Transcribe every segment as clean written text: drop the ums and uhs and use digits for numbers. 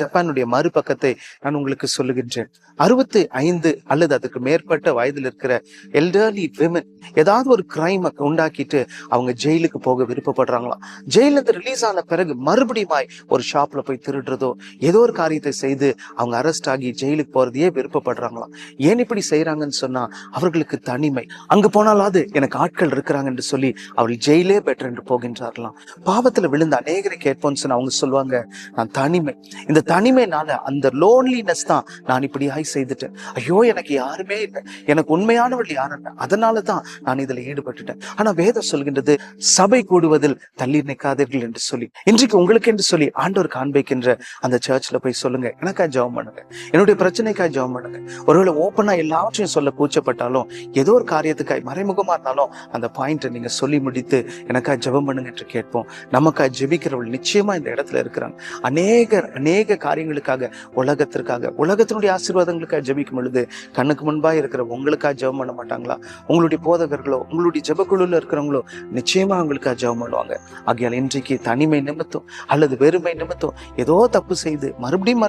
ஜப்பானுடைய மறுபக்கத்தை நான் உங்களுக்கு சொல்லுகின்றேன். 65 அல்லது அதுக்கு மேற்பட்ட வயதில் இருக்கிற எல்டர்லி விமன் ஏதாவது ஒரு கிரைம் உண்டாக்கிட்டு அவங்க ஜெயிலுக்கு போக விருப்பப்படுறாங்களாம். ஜெயில இருந்து ரிலீஸ் ஆன பிறகு மறுபடியும் ஒரு ஷாப்ல போய் திருடுறதோ ஏதோ ஒரு காரியத்தை செய்து அவங்க அரெஸ்ட் ஆகி ஜெயிலுக்கு போறதையே விருப்பப்படுறாங்களாம். ஏன் இப்படி செய்யறாங்கன்னு சொன்னா அவர்களுக்கு தனிமை. அங்க போனாலாவது எனக்கு ஆட்கள் இருக்கிறாங்கன்னு சொல்லி அவள் ஜெயிலே பெட்டர் என்று போகின்றார்களாம். பாவத்துல விழுந்த அநேகரை கேட்போன்னு சொன்னா அவங்க சொல்லுவாங்க, நான் தனிமை, இந்த தனிமைனால அந்த லோன்லினஸ் தான் நான் இப்படியாய் செய்துட்டேன். ஐயோ எனக்கு யாருமே இல்லை, எனக்கு உண்மையானவள் யாரும், அதனாலதான் நான் இதுல ஈடுபட்டுட்டேன். ஆனா வேதம் சொல்கின்றது சபை கூடுவதில் தள்ளி நிற்காதீர்கள் என்று சொல்லி. இன்றைக்கு உங்களுக்கு என்று சொல்லி ஆண்டவர் காண்பிக்கின்ற அந்த சர்ச்ல போய் சொல்லுங்க, எனக்கா ஜெபம் பண்ணுங்க, என்னுடைய பிரச்சனைக்காய் ஜெபம் பண்ணுங்க. ஒருவேளை ஓப்பனா எல்லாவற்றையும் சொல்ல கூச்சப்பட்டாலும் ஏதோ ஒரு காரியத்துக்காய் மறைமுகமா இருந்தாலும் அந்த பாயிண்ட்டை நீங்க சொல்லி முடித்து எனக்கா ஜெபம் பண்ணுங்க என்று கேட்போம். நமக்கா ஜெபிக்கிறவள் நிச்சயமா இந்த இடத்துல இருக்கிறாங்க. அநேக காரியங்களுக்காக, உலகத்தினுடைய ஆசீர்வாதங்களுக்காக ஜெபிக்கும் பொழுது கண்ணுக்கு முன்பாக இருக்கிற உங்களுக்காக ஜெபம் பண்ண மாட்டாங்களா? உங்களுடைய போதகர்களோ உங்களுடைய ஜெபக்குழுல இருக்கிறவங்களோ நிச்சயமா அவங்களுக்காக ஜெபம் பண்ணுவாங்க. ஆகையால் இன்றைக்கு தனிமை நிமித்தம் அல்லது வெறுமை நிமித்தம் ஏதோ தப்பு செய்து மறுபடியும்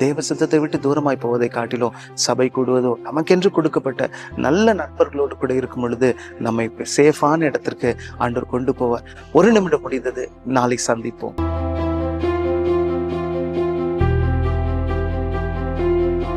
தேவ சித்தத்தை விட்டு தூரமாய் போவதை காட்டிலும் சபை கூடுவதோ நமக்கென்று கொடுக்கப்பட்ட நல்ல நண்பர்களோடு கூட இருக்கும் பொழுது நம்மை சேஃபான இடத்திற்கு ஆண்டவர் கொண்டு போவார். ஒரு நிமிடம் முடிந்தது. நாளை சந்திப்போம்.